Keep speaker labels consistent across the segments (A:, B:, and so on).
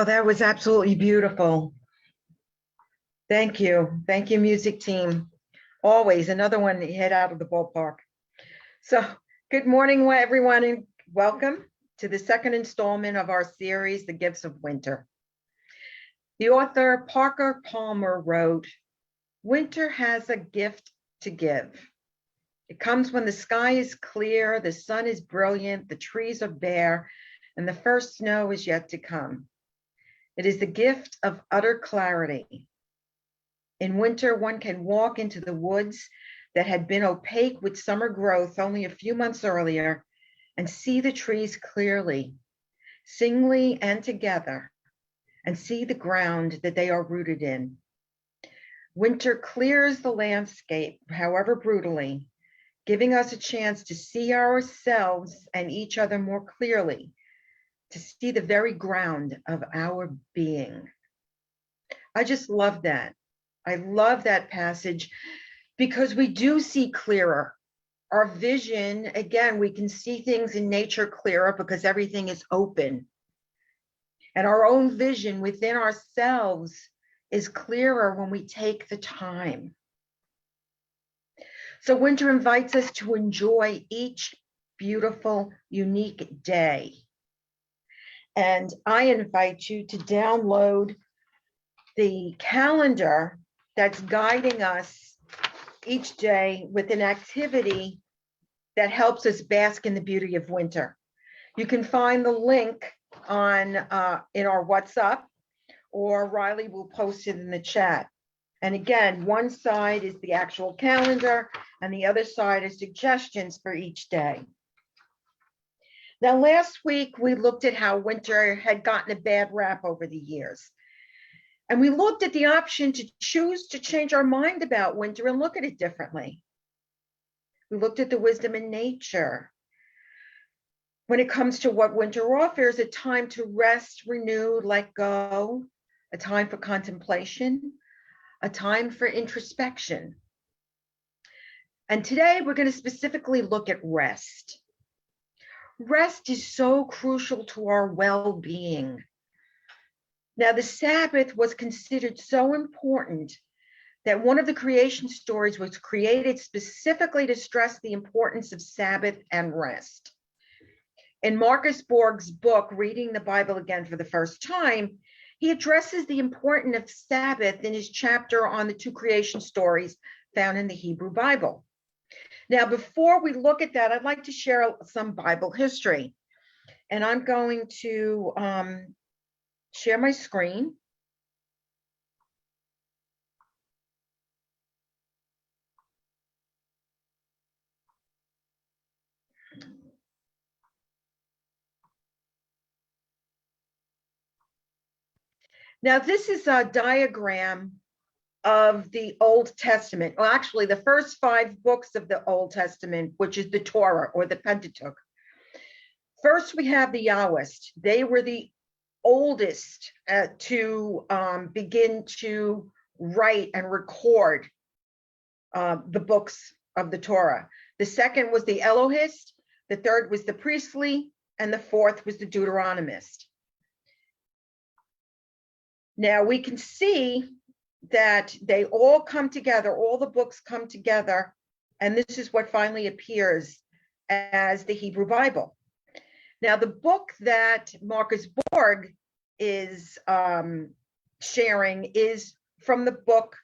A: Oh, that was absolutely beautiful. Thank you. Thank you, music team. Always another one that hit out of the ballpark. So good morning, everyone, and welcome to the second installment of our series, The Gifts of Winter. The author Parker Palmer wrote, "Winter has a gift to give. It comes when the sky is clear, the sun is brilliant, the trees are bare, and the first snow is yet to come. It is the gift of utter clarity. In winter, one can walk into the woods that had been opaque with summer growth only a few months earlier and see the trees clearly, singly and together, and see the ground that they are rooted in. Winter clears the landscape, however brutally, giving us a chance to see ourselves and each other more clearly, to see the very ground of our being." I just love that. I love that passage because we do see clearer. Our vision, again, we can see things in nature clearer because everything is open. And our own vision within ourselves is clearer when we take the time. So winter invites us to enjoy each beautiful, unique day. And I invite you to download the calendar that's guiding us each day with an activity that helps us bask in the beauty of winter. You can find the link on in our WhatsApp, or Riley will post it in the chat. And again, one side is the actual calendar and the other side is suggestions for each day. Now, last week, we looked at how winter had gotten a bad rap over the years. And we looked at the option to choose to change our mind about winter and look at it differently. We looked at the wisdom in nature when it comes to what winter offers: a time to rest, renew, let go, a time for contemplation, a time for introspection. And today, we're going to specifically look at rest. Rest is so crucial to our well-being. Now, the Sabbath was considered so important that one of the creation stories was created specifically to stress the importance of Sabbath and rest. In Marcus Borg's book, Reading the Bible Again for the First Time, he addresses the importance of Sabbath in his chapter on the two creation stories found in the Hebrew Bible. Now, before we look at that, I'd like to share some Bible history. And I'm going to share my screen. Now, this is a diagram of the Old Testament. Well, actually, the first 5 books of the Old Testament, which is the Torah or the Pentateuch. First, we have the Yahwist. They were the oldest to begin to write and record the books of the Torah. The second was the Elohist, the third was the priestly, and the fourth was the Deuteronomist. Now we can see that they all come together, all the books come together, and this is what finally appears as the Hebrew Bible. Now, the book that Marcus Borg is sharing is from the book,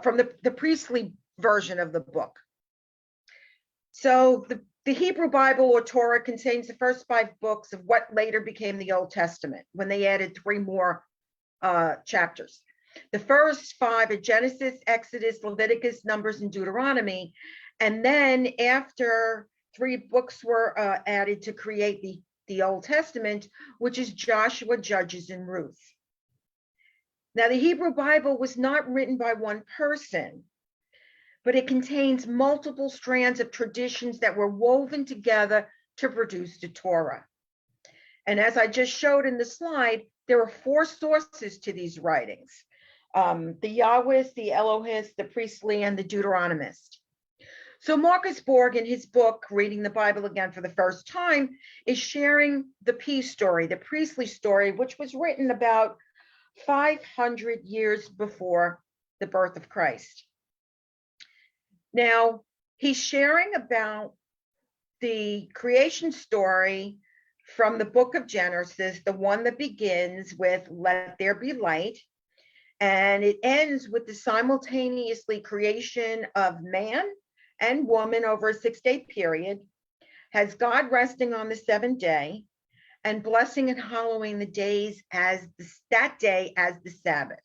A: from the priestly version of the book. So the Hebrew Bible or Torah contains the first 5 books of what later became the Old Testament when they added 3 more chapters. The first 5 are Genesis, Exodus, Leviticus, Numbers, and Deuteronomy. And then after 3 books were added to create the Old Testament, which is Joshua, Judges, and Ruth. Now, the Hebrew Bible was not written by one person, but it contains multiple strands of traditions that were woven together to produce the Torah. And as I just showed in the slide, there are 4 sources to these writings: the Yahwist, the Elohist, the priestly, and the Deuteronomist. So Marcus Borg, in his book, Reading the Bible Again for the First Time, is sharing the peace story, the priestly story, which was written about 500 years before the birth of Christ. Now, he's sharing about the creation story from the book of Genesis, the one that begins with "Let there be light," and it ends with the simultaneously creation of man and woman over a 6-day period, has God resting on the seventh day and blessing and hallowing the days as that day as the Sabbath.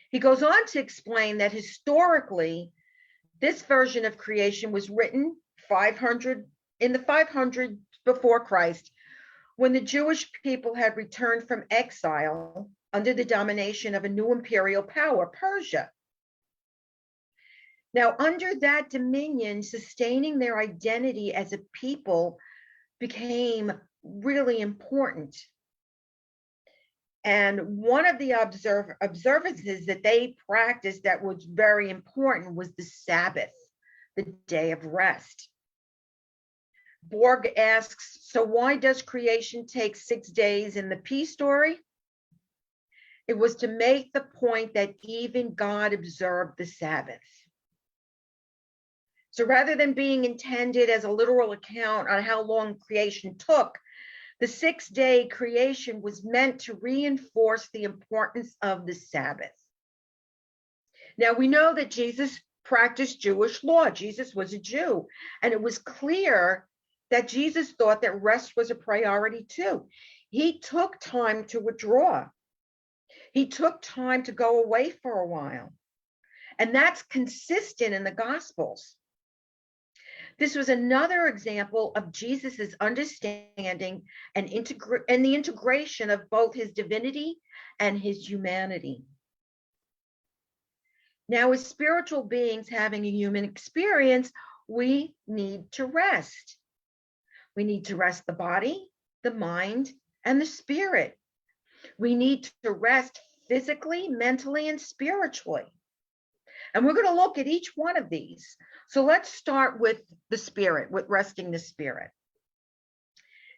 A: He goes on to explain that historically, this version of creation was written 500 in the 500 before Christ, when the Jewish people had returned from exile under the domination of a new imperial power, Persia. Now, under that dominion, sustaining their identity as a people became really important. And one of the observances that they practiced that was very important was the Sabbath, the day of rest. Borg asks, so why does creation take 6 days in the peace story? It was to make the point that even God observed the Sabbath. So rather than being intended as a literal account on how long creation took, the 6-day creation was meant to reinforce the importance of the Sabbath. Now, we know that Jesus practiced Jewish law. Jesus was a Jew, and it was clear that Jesus thought that rest was a priority too. He took time to withdraw. He took time to go away for a while. And that's consistent in the Gospels. This was another example of Jesus's understanding and the integration of both his divinity and his humanity. Now, as spiritual beings having a human experience, we need to rest. We need to rest the body, the mind, and the spirit. We need to rest physically, mentally, and spiritually. And we're going to look at each one of these. So let's start with the spirit, with resting the spirit.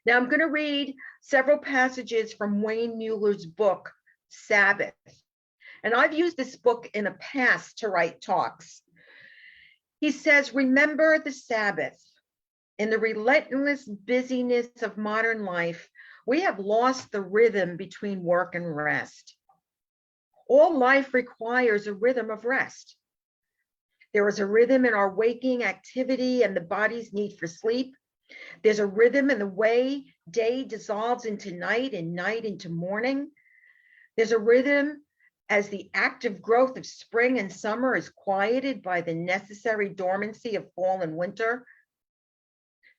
A: Now I'm going to read several passages from Wayne Mueller's book, Sabbath. And I've used this book in the past to write talks. He says, remember the Sabbath. In the relentless busyness of modern life, we have lost the rhythm between work and rest. All life requires a rhythm of rest. There is a rhythm in our waking activity and the body's need for sleep. There's a rhythm in the way day dissolves into night and night into morning. There's a rhythm as the active growth of spring and summer is quieted by the necessary dormancy of fall and winter.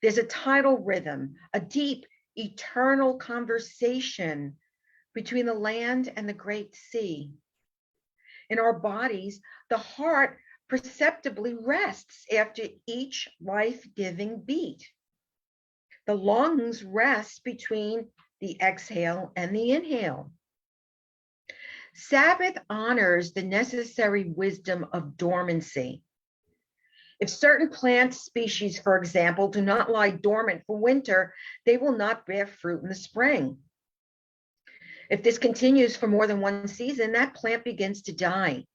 A: There's a tidal rhythm, a deep, eternal conversation between the land and the great sea. In our bodies, the heart perceptibly rests after each life-giving beat. The lungs rest between the exhale and the inhale. Sabbath honors the necessary wisdom of dormancy. If certain plant species, for example, do not lie dormant for winter, they will not bear fruit in the spring. If this continues for more than one season, that plant begins to die.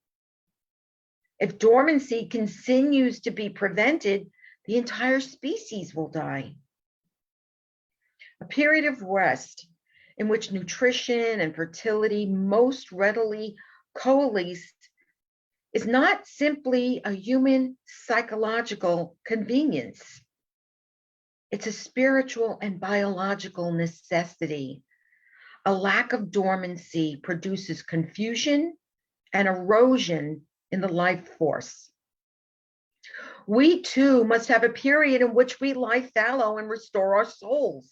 A: If dormancy continues to be prevented, the entire species will die. A period of rest in which nutrition and fertility most readily coalesce is not simply a human psychological convenience. It's a spiritual and biological necessity. A lack of dormancy produces confusion and erosion in the life force. We too must have a period in which we lie fallow and restore our souls.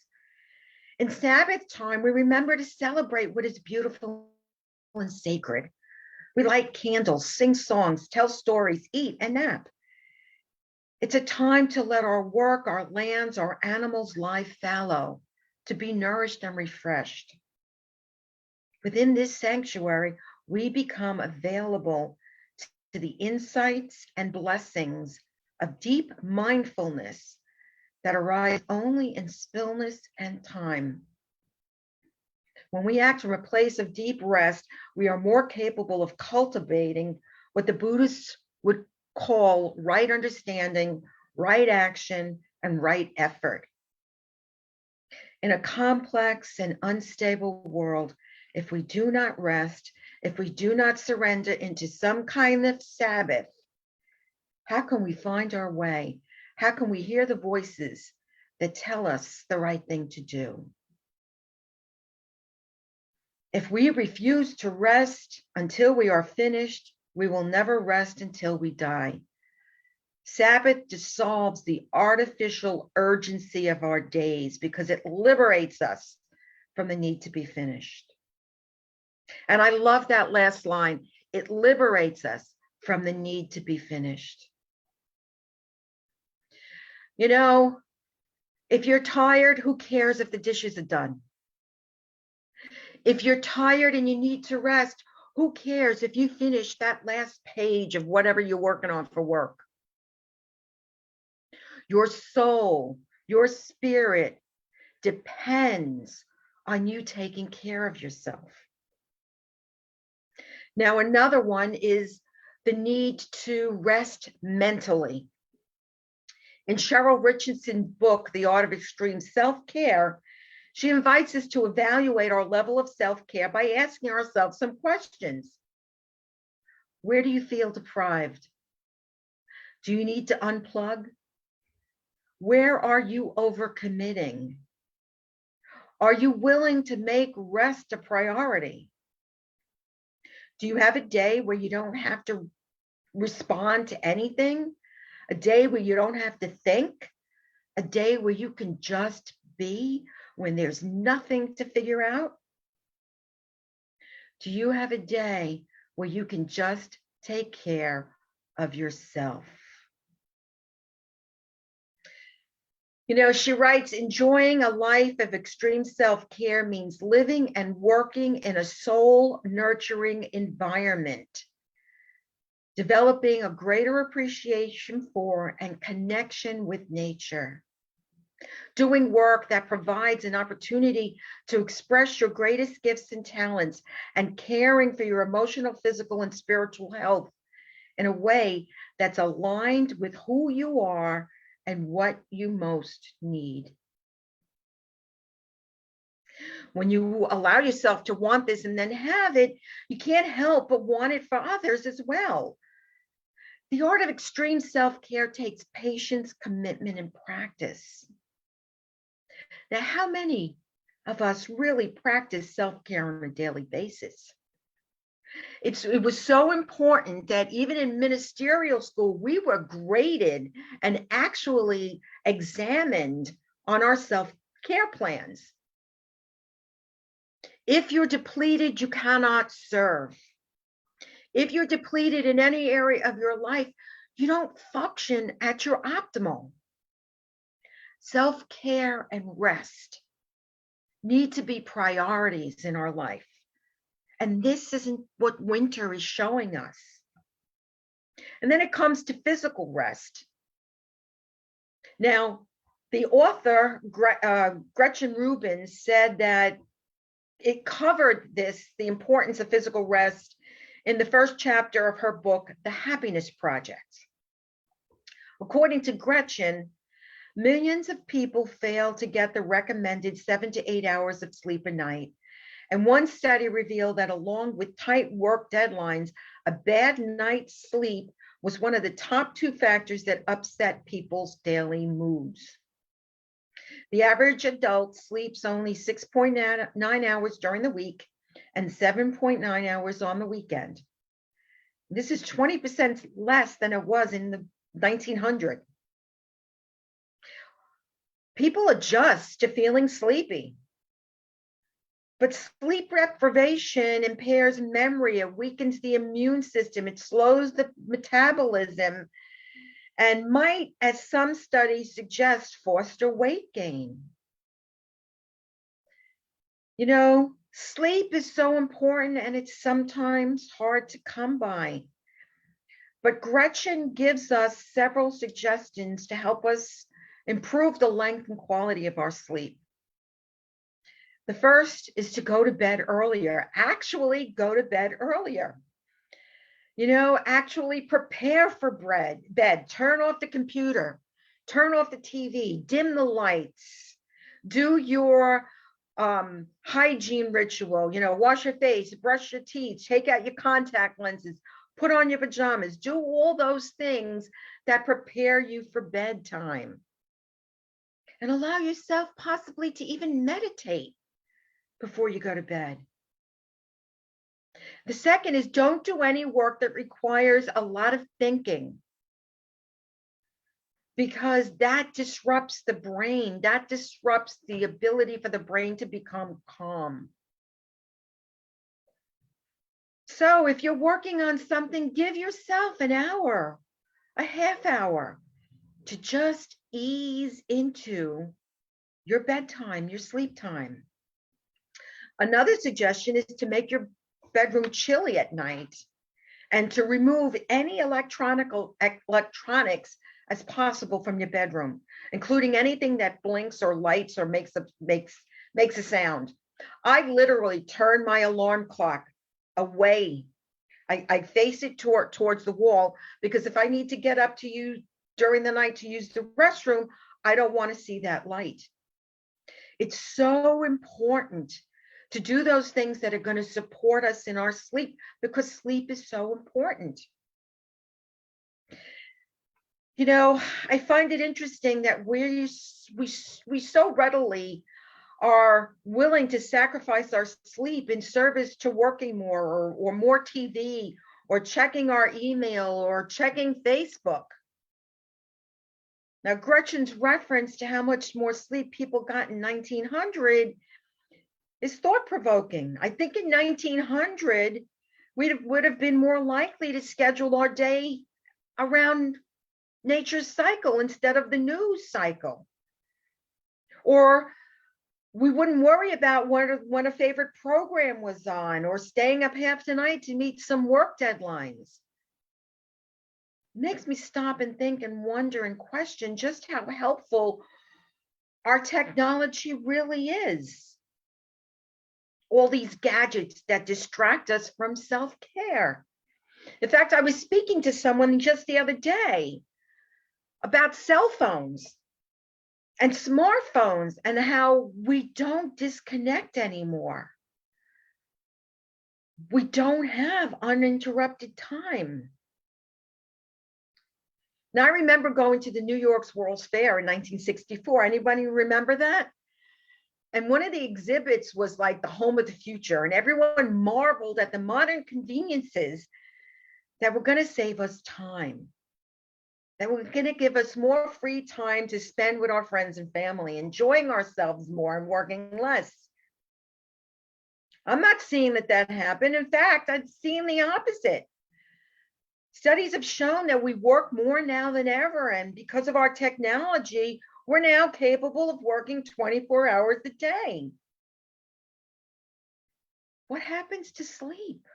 A: In Sabbath time, we remember to celebrate what is beautiful and sacred. We light candles, sing songs, tell stories, eat, and nap. It's a time to let our work, our lands, our animals lie fallow, to be nourished and refreshed. Within this sanctuary, we become available to the insights and blessings of deep mindfulness that arise only in stillness and time. When we act from a place of deep rest, we are more capable of cultivating what the Buddhists would call right understanding, right action, and right effort. In a complex and unstable world, if we do not rest, if we do not surrender into some kind of Sabbath, how can we find our way? How can we hear the voices that tell us the right thing to do? If we refuse to rest until we are finished, we will never rest until we die. Sabbath dissolves the artificial urgency of our days because it liberates us from the need to be finished. And I love that last line. It liberates us from the need to be finished. You know, if you're tired, who cares if the dishes are done? If you're tired and you need to rest, who cares if you finish that last page of whatever you're working on for work? Your soul, your spirit depends on you taking care of yourself. Now, another one is the need to rest mentally. In Cheryl Richardson's book, The Art of Extreme Self-Care, she invites us to evaluate our level of self-care by asking ourselves some questions. Where do you feel deprived? Do you need to unplug? Where are you overcommitting? Are you willing to make rest a priority? Do you have a day where you don't have to respond to anything? A day where you don't have to think? A day where you can just be when there's nothing to figure out? Do you have a day where you can just take care of yourself? You know, she writes, enjoying a life of extreme self-care means living and working in a soul-nurturing environment, developing a greater appreciation for and connection with nature, doing work that provides an opportunity to express your greatest gifts and talents, and caring for your emotional, physical, and spiritual health in a way that's aligned with who you are and what you most need. When you allow yourself to want this and then have it, you can't help but want it for others as well. The art of extreme self-care takes patience, commitment, and practice. Now, how many of us really practice self-care on a daily basis? It was so important that even in ministerial school, we were graded and actually examined on our self-care plans. If you're depleted, you cannot serve. If you're depleted in any area of your life, you don't function at your optimal. Self-care and rest need to be priorities in our life. And this isn't what winter is showing us. And then it comes to physical rest. Now, the author, Gretchen Rubin, said that it covered this, the importance of physical rest, in the first chapter of her book, The Happiness Project. According to Gretchen, millions of people fail to get the recommended 7 to 8 hours of sleep a night. And one study revealed that along with tight work deadlines, a bad night's sleep was one of the top 2 factors that upset people's daily moods. The average adult sleeps only 6.9 hours during the week and 7.9 hours on the weekend. This is 20% less than it was in the 1900s. People adjust to feeling sleepy. But sleep deprivation impairs memory, it weakens the immune system, it slows the metabolism, and might, as some studies suggest, foster weight gain. You know, sleep is so important and it's sometimes hard to come by. But Gretchen gives us several suggestions to help us improve the length and quality of our sleep. The first is to go to bed earlier. Actually, go to bed earlier. Actually prepare for bed. Turn off the computer, turn off the TV, dim the lights, do your hygiene ritual, wash your face, brush your teeth, take out your contact lenses, put on your pajamas, do all those things that prepare you for bedtime. And allow yourself possibly to even meditate before you go to bed. The second is don't do any work that requires a lot of thinking, because that disrupts the brain. That disrupts the ability for the brain to become calm. So if you're working on something, give yourself an hour, a half hour to just ease into your bedtime, your sleep time. Another suggestion is to make your bedroom chilly at night and to remove any electronics as possible from your bedroom, including anything that blinks or lights or makes a sound. I literally turn my alarm clock away. I face it towards the wall, because if I need to get up to use during the night to use the restroom, I don't want to see that light. It's so important to do those things that are going to support us in our sleep, because sleep is so important. I find it interesting that we so readily are willing to sacrifice our sleep in service to working more, or more TV, or checking our email, or checking Facebook. Now, Gretchen's reference to how much more sleep people got in 1900 is thought-provoking. I think in 1900, we would have been more likely to schedule our day around nature's cycle instead of the news cycle. Or we wouldn't worry about when a favorite program was on, or staying up half the night to meet some work deadlines. It makes me stop and think and wonder and question just how helpful our technology really is. All these gadgets that distract us from self-care. In fact, I was speaking to someone just the other day about cell phones and smartphones and how we don't disconnect anymore. We don't have uninterrupted time. Now, I remember going to the New York's World's Fair in 1964. Anybody remember that? And one of the exhibits was like the home of the future, and everyone marveled at the modern conveniences that were going to save us time, that were going to give us more free time to spend with our friends and family, enjoying ourselves more and working less. I'm not seeing that happen. In fact, I'm seeing the opposite. Studies have shown that we work more now than ever, and because of our technology, we're now capable of working 24 hours a day. What happens to sleep?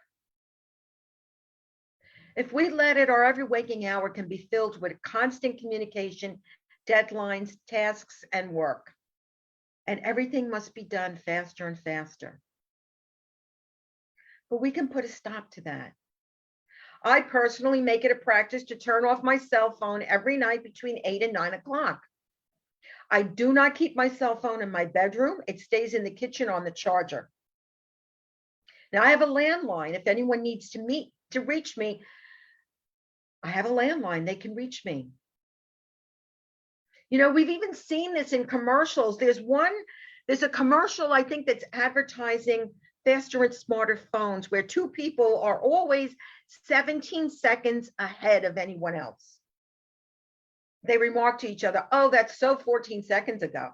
A: If we let it, our every waking hour can be filled with constant communication, deadlines, tasks, and work. And everything must be done faster and faster. But we can put a stop to that. I personally make it a practice to turn off my cell phone every night between 8 and 9 o'clock. I do not keep my cell phone in my bedroom. It stays in the kitchen on the charger. Now, I have a landline. If anyone needs to reach me, I have a landline. They can reach me. We've even seen this in commercials. There's a commercial, I think, that's advertising faster and smarter phones, where two people are always 17 seconds ahead of anyone else. They remark to each other, "Oh, that's so 14 seconds ago,"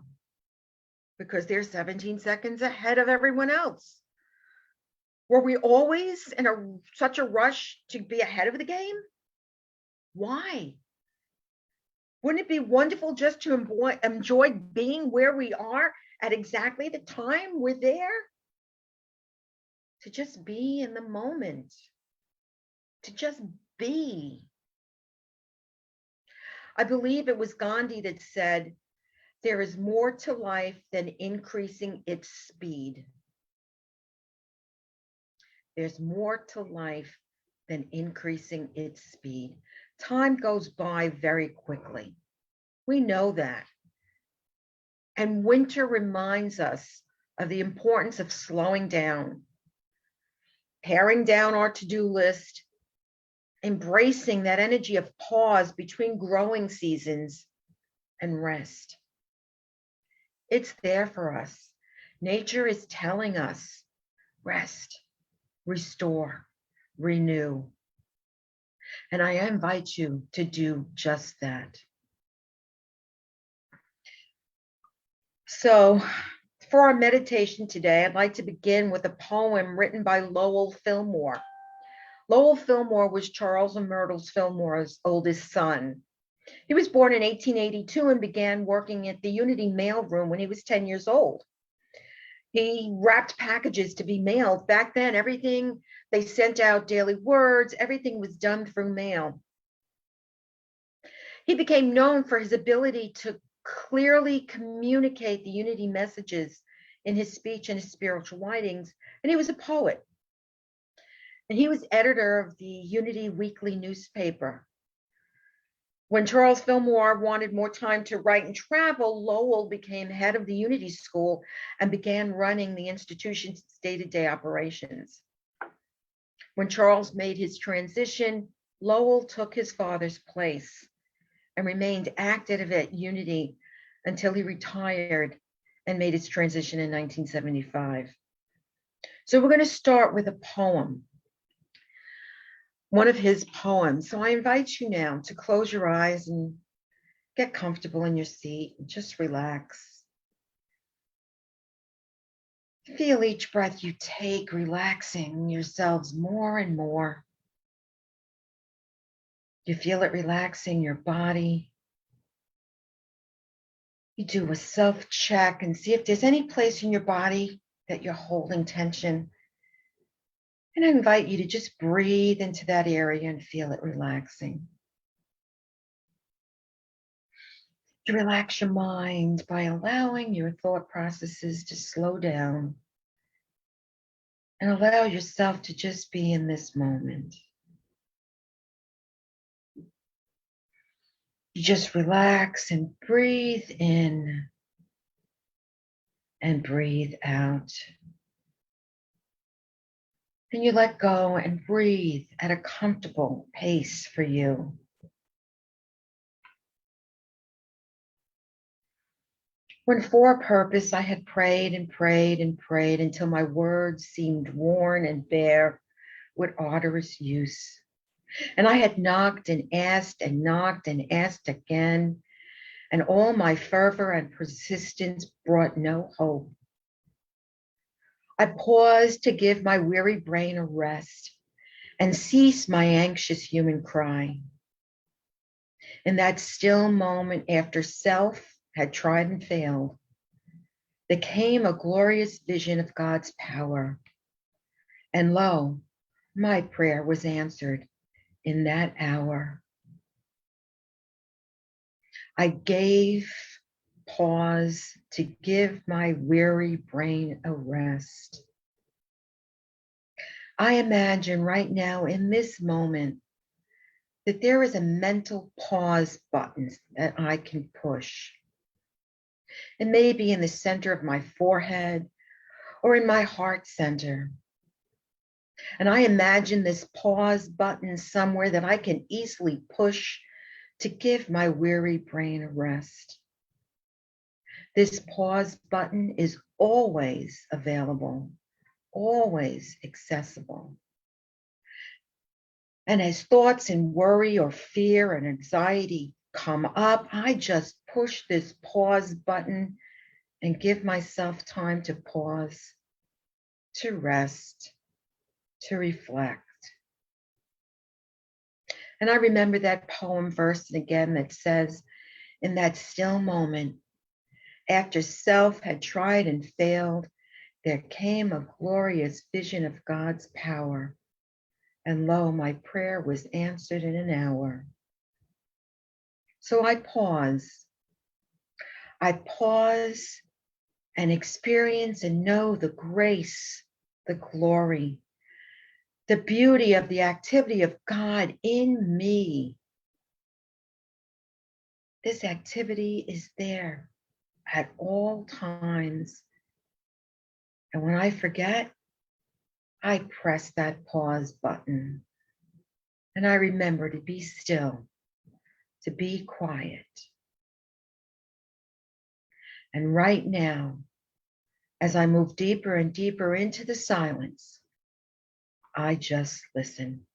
A: because they're 17 seconds ahead of everyone else. Were we always in such a rush to be ahead of the game? Why? Wouldn't it be wonderful just to enjoy being where we are at exactly the time we're there? To just be in the moment, to just be. I believe it was Gandhi that said, there is more to life than increasing its speed. There's more to life than increasing its speed. Time goes by very quickly. We know that. And winter reminds us of the importance of slowing down, paring down our to-do list, embracing that energy of pause between growing seasons and rest. It's there for us. Nature is telling us, rest, restore, renew. And I invite you to do just that. So for our meditation today, I'd like to begin with a poem written by Lowell Fillmore. Lowell Fillmore was Charles and Myrtle Fillmore's oldest son. He was born in 1882 and began working at the Unity mailroom when he was 10 years old. He wrapped packages to be mailed. Back then, everything they sent out, daily words, everything was done through mail. He became known for his ability to clearly communicate the Unity messages in his speech and his spiritual writings, and he was a poet. And he was editor of the Unity Weekly newspaper. When Charles Fillmore wanted more time to write and travel, Lowell became head of the Unity School and began running the institution's day-to-day operations. When Charles made his transition, Lowell took his father's place and remained active at Unity until he retired and made his transition in 1975. So we're going to start with a poem, one of his poems. So I invite you now to close your eyes and get comfortable in your seat and just relax. Feel each breath you take, relaxing yourselves more and more. You feel it relaxing your body. You do a self-check and see if there's any place in your body that you're holding tension. And I invite you to just breathe into that area and feel it relaxing. To relax your mind by allowing your thought processes to slow down and allow yourself to just be in this moment. You just relax and breathe in and breathe out. And you let go and breathe at a comfortable pace for you. When for a purpose I had prayed and prayed and prayed until my words seemed worn and bare with arduous use. And I had knocked and asked again, and all my fervor and persistence brought no hope. I paused to give my weary brain a rest and cease my anxious human cry. In that still moment after self had tried and failed, there came a glorious vision of God's power. And lo, my prayer was answered in that hour. I gave pause to give my weary brain a rest. I imagine right now in this moment that there is a mental pause button that I can push. It may be in the center of my forehead or in my heart center. And I imagine this pause button somewhere that I can easily push to give my weary brain a rest. This pause button is always available, always accessible. And as thoughts and worry or fear and anxiety come up, I just push this pause button and give myself time to pause, to rest, to reflect. And I remember that poem verse again that says, in that still moment, after self had tried and failed, there came a glorious vision of God's power. And lo, my prayer was answered in an hour. So I pause. I pause and experience and know the grace, the glory, the beauty of the activity of God in me. This activity is there at all times. And when I forget, I press that pause button and I remember to be still, to be quiet. And right now, as I move deeper and deeper into the silence, I just listen.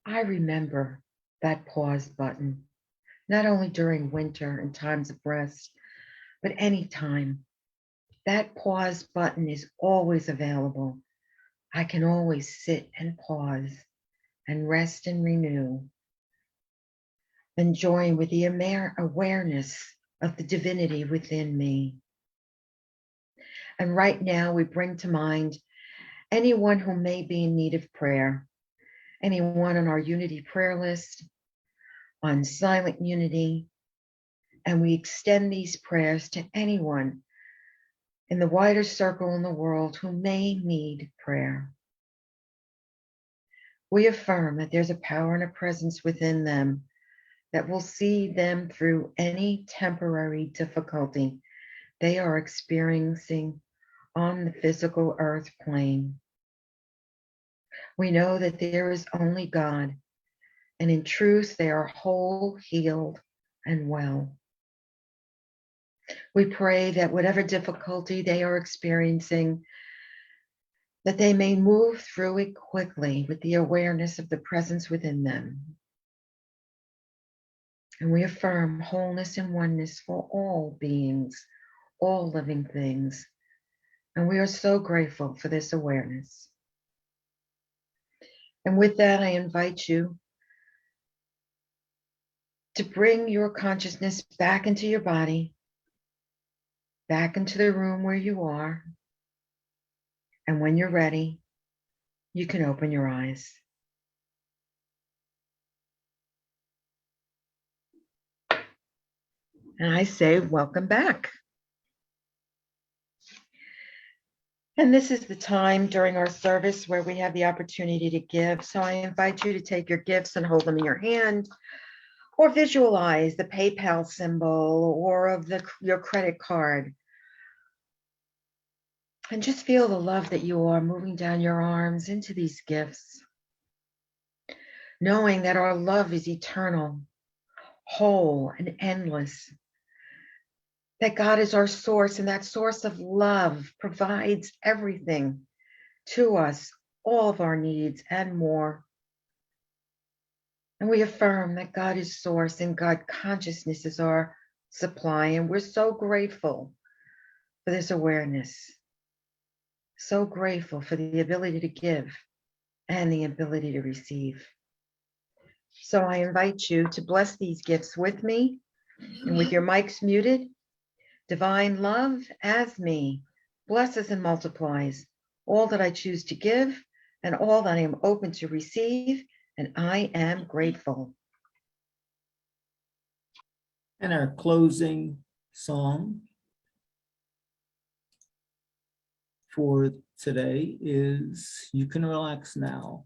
A: I remember that pause button, not only during winter and times of rest, but anytime. That pause button is always available. I can always sit and pause and rest and renew, and join with the awareness of the divinity within me. And right now, we bring to mind anyone who may be in need of prayer, anyone on our unity prayer list, on silent unity, and we extend these prayers to anyone in the wider circle in the world who may need prayer. We affirm that there's a power and a presence within them that will see them through any temporary difficulty they are experiencing on the physical earth plane. We know that there is only God, and in truth, they are whole, healed, and well. We pray that whatever difficulty they are experiencing, that they may move through it quickly with the awareness of the presence within them. And we affirm wholeness and oneness for all beings, all living things. And we are so grateful for this awareness. And with that, I invite you to bring your consciousness back into your body, back into the room where you are, And when you're ready, you can open your eyes. And I say, welcome back. And this is the time during our service where we have the opportunity to give. So I invite you to take your gifts and hold them in your hand, or visualize the PayPal symbol or of your credit card. And just feel the love that you are moving down your arms into these gifts, knowing that our love is eternal, whole, and endless. That God is our source, and that source of love provides everything to us, all of our needs and more. And we affirm that God is source and God consciousness is our supply. And we're so grateful for this awareness. So grateful for the ability to give and the ability to receive. So I invite you to bless these gifts with me, and with your mics muted. Divine love as me blesses and multiplies all that I choose to give and all that I am open to receive, and I am grateful.
B: And our closing song for today is You Can Relax Now